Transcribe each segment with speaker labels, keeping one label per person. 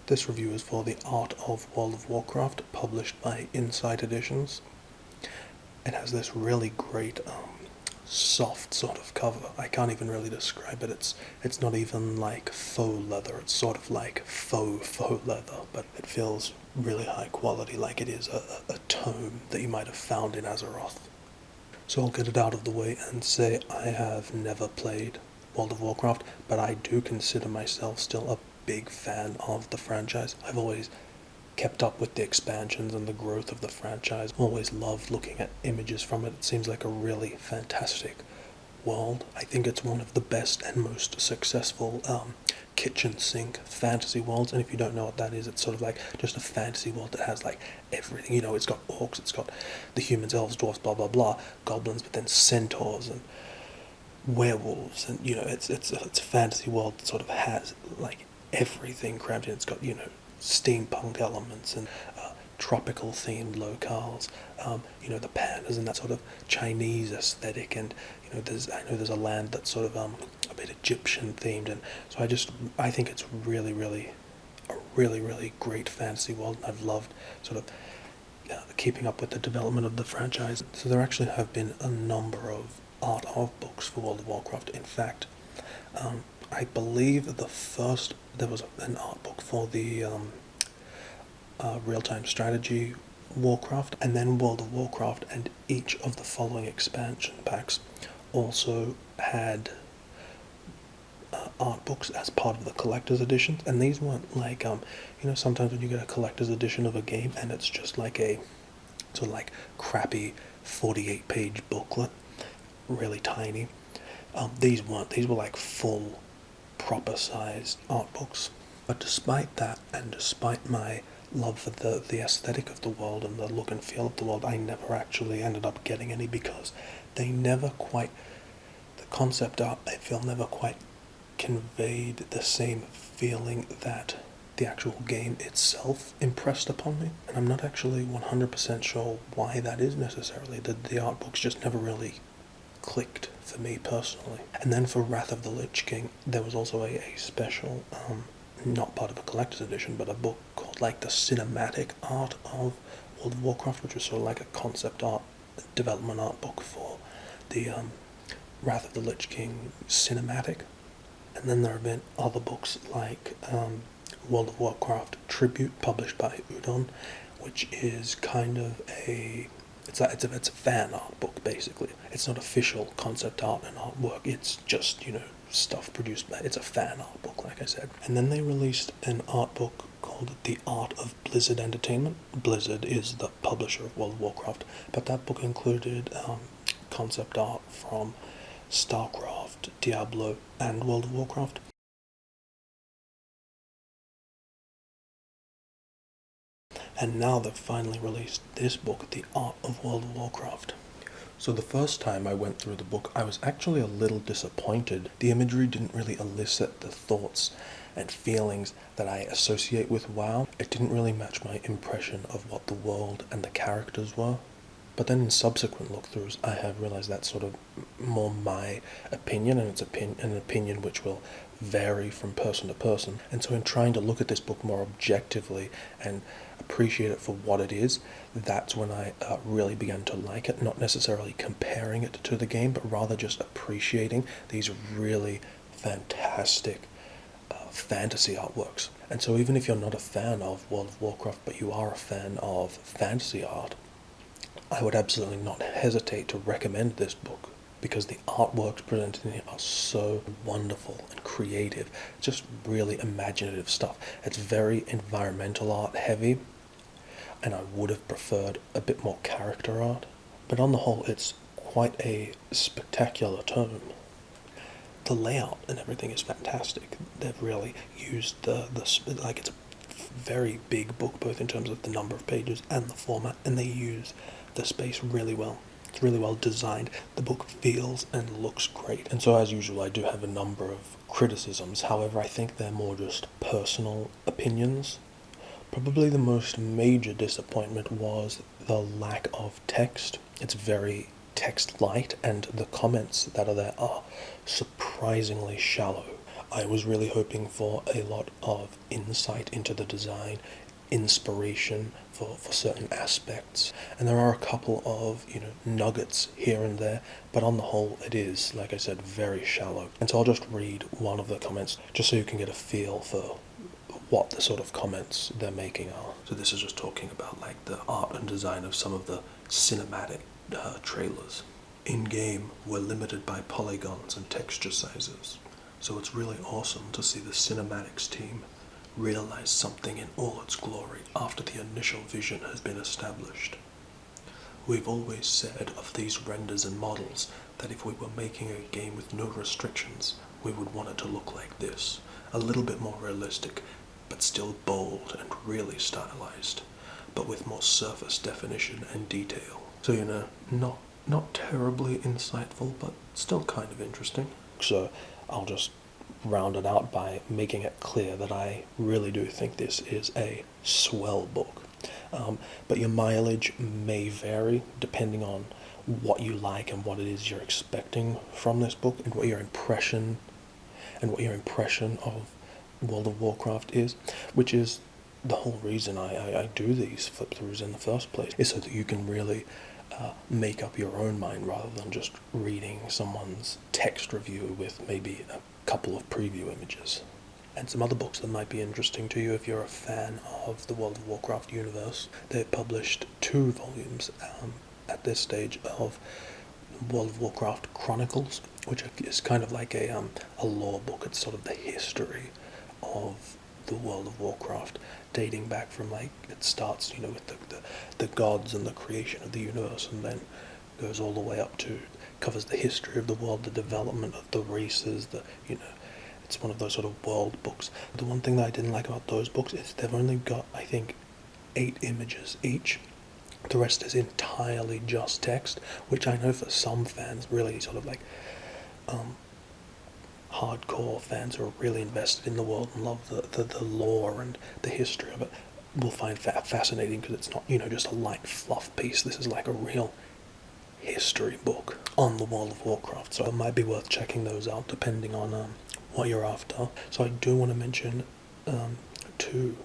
Speaker 1: This review is for The Art of World of Warcraft, published by Insight Editions. It has this really great, soft sort of cover. I can't even really describe it. It's not even like faux leather. It's sort of like faux leather, but it feels really high quality, like it is a tome that you might have found in Azeroth. So I'll get it out of the way and say I have never played World of Warcraft, but I do consider myself still a big fan of the franchise. I've always kept up with the expansions and the growth of the franchise. Always loved looking at images from it. It seems like a really fantastic world. I think it's one of the best and most successful kitchen sink fantasy worlds. And if you don't know what that is, it's sort of like just a fantasy world that has like everything. You know, it's got orcs, it's got the humans, elves, dwarves, blah blah blah, goblins, but then centaurs and werewolves, and you know, it's a fantasy world that sort of has like everything crammed in. It's got, you know, steampunk elements and tropical themed locales, you know, the pandas and that sort of Chinese aesthetic, and you know, I know there's a land that's sort of a bit Egyptian themed, and so I think it's really a really great fantasy world, and I've loved sort of keeping up with the development of the franchise. So there actually have been a number of art of books for World of Warcraft. In fact, I believe there was an art book for the real-time strategy Warcraft, and then World of Warcraft and each of the following expansion packs also had art books as part of the collector's editions. And these weren't like, you know, sometimes when you get a collector's edition of a game and it's just like a sort of like crappy 48-page booklet, really tiny. These weren't. These were like full, proper-sized art books. But despite that, and despite my love for the aesthetic of the world and the look and feel of the world, I never actually ended up getting any because they never quite, the concept art, I feel, never quite conveyed the same feeling that the actual game itself impressed upon me. And I'm not actually 100% sure why that is necessarily. The art books just never really clicked for me personally. And then for Wrath of the Lich King, there was also a special, not part of a collector's edition, but a book called like the cinematic art of World of Warcraft, which was sort of like a concept art, development art book for the Wrath of the Lich King cinematic. And then there have been other books like World of Warcraft Tribute, published by Udon, which is kind of it's a fan art book, basically. It's not official concept art and artwork. It's just, you know, stuff produced by. It's a fan art book, like I said. And then they released an art book called The Art of Blizzard Entertainment. Blizzard is the publisher of World of Warcraft, but that book included concept art from StarCraft, Diablo, and World of Warcraft. And now they've finally released this book, The Art of World of Warcraft. So the first time I went through the book, I was actually a little disappointed. The imagery didn't really elicit the thoughts and feelings that I associate with WoW. It didn't really match my impression of what the world and the characters were. But then in subsequent look-throughs, I have realized that's sort of more my opinion, and it's an opinion which will vary from person to person. And so in trying to look at this book more objectively and appreciate it for what it is, that's when I really began to like it, not necessarily comparing it to the game, but rather just appreciating these really fantastic fantasy artworks. And so even if you're not a fan of World of Warcraft, but you are a fan of fantasy art, I would absolutely not hesitate to recommend this book, because the artworks presented in it are so wonderful and creative, just really imaginative stuff. It's very environmental art heavy, and I would have preferred a bit more character art, but on the whole it's quite a spectacular tome. The layout and everything is fantastic. They've really used like, it's a very big book, both in terms of the number of pages and the format, and they use the space really well. It's really well designed. The book feels and looks great. And so, as usual, I do have a number of criticisms. However, I think they're more just personal opinions. Probably the most major disappointment was the lack of text. It's very text light, and the comments that are there are surprisingly shallow. I was really hoping for a lot of insight into the design, inspiration for certain aspects, and there are a couple of nuggets here and there, but on the whole it is, like I said, very shallow. And so I'll just read one of the comments just so you can get a feel for what the sort of comments they're making are. So this is just talking about like the art and design of some of the cinematic trailers. In game, we're limited by polygons and texture sizes, so it's really awesome to see the cinematics team realize something in all its glory after the initial vision has been established. We've always said of these renders and models that if we were making a game with no restrictions, we would want it to look like this, a little bit more realistic, but still bold and really stylized, but with more surface definition and detail. So not terribly insightful, but still kind of interesting. So I'll just round it out by making it clear that I really do think this is a swell book. But your mileage may vary depending on what you like and what it is you're expecting from this book, and what your impression of World of Warcraft is, which is the whole reason I do these flip-throughs in the first place, is so that you can really make up your own mind rather than just reading someone's text review with maybe a couple of preview images. And some other books that might be interesting to you if you're a fan of the World of Warcraft universe. They published 2 volumes at this stage of World of Warcraft Chronicles, which is kind of like a lore book. It's sort of the history of the World of Warcraft, dating back from it starts with the gods and the creation of the universe, and then goes all the way up to, covers the history of the world, the development of the races, it's one of those sort of world books. The one thing that I didn't like about those books is they've only got, I think, 8 images each. The rest is entirely just text, which I know for some fans, really sort of hardcore fans who are really invested in the world and love the lore and the history of it, will find that fascinating, because it's not just a light fluff piece. This is like a real history book on the World of Warcraft, so it might be worth checking those out depending on what you're after. So I do want to mention 2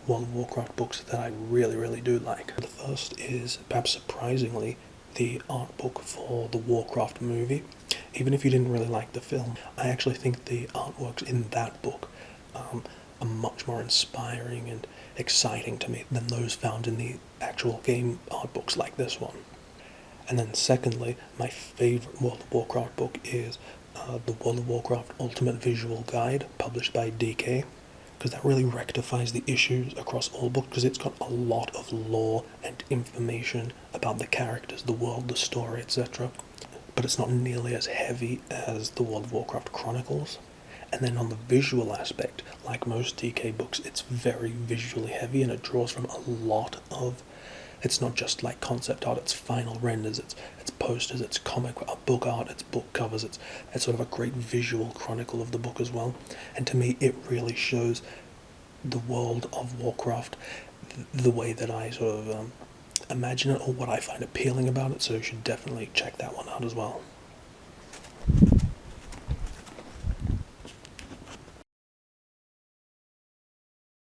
Speaker 1: World of Warcraft books that I really, really do like. The first is, perhaps surprisingly, the art book for the Warcraft movie. Even if you didn't really like the film, I actually think the artworks in that book are much more inspiring and exciting to me than those found in the actual game art books like this one. And then secondly, my favourite World of Warcraft book is the World of Warcraft Ultimate Visual Guide, published by DK, because that really rectifies the issues across all books, because it's got a lot of lore and information about the characters, the world, the story, etc. But it's not nearly as heavy as the World of Warcraft Chronicles. And then on the visual aspect, like most DK books, it's very visually heavy, and it draws from a lot of, it's not just like concept art, it's final renders, it's posters, it's comic book art, it's book covers, it's sort of a great visual chronicle of the book as well. And to me, it really shows the world of Warcraft the way that I sort of imagine it, or what I find appealing about it, so you should definitely check that one out as well.